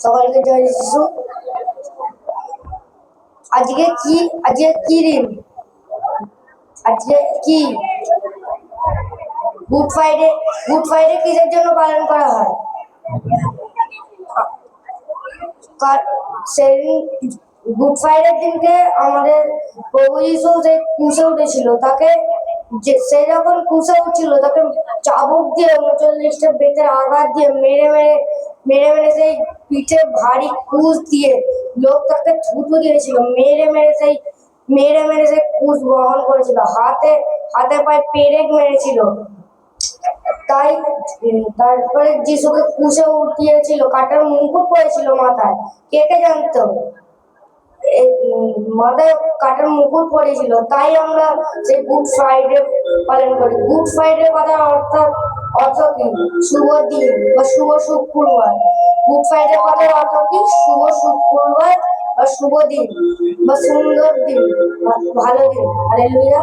সকলকে জয় যিশু। আজকে কি দিন? আজকে কি গুড ফ্রাইডে? গুড ফ্রাইডে কিসের জন্য পালন করা হয়? সেদিন গুড ফ্রাইডের দিনকে আমাদের প্রভু যিশু যে ক্রুশে উঠেছিল, তাকে সে যখন ক্রুশে উঠছিল তাকে চাবুক দিয়ে 39টা বেতের আঘাত দিয়ে মেরে মেরে সেই পিঠে ভারী ক্রুশ দিয়ে লোক তাকে থুতু দিয়েছিল। মেরে মেরে সেই ক্রুশ বহন করেছিল, হাতে হাতে পায়ে পেরেক মেরেছিল। তাই তারপরে যিশুকে ক্রুশে উঠিয়েছিল, কাটার মুকুট পরেছিল মাথায়। কে কে জানতো? মাথায় কাটার মুকুট পরেছিল। তাই আমরা সেই গুড ফ্রাইডে পালন করি। গুড ফ্রাইডে কথার অর্থ কি? শুভ দিন বা শুভ শুক্রবার। গুড ফ্রাইডে কথার অর্থ কি? শুভ শুক্রবার বা শুভ দিন বা সুন্দর দিন, ভালো দিন। হালেলুয়া।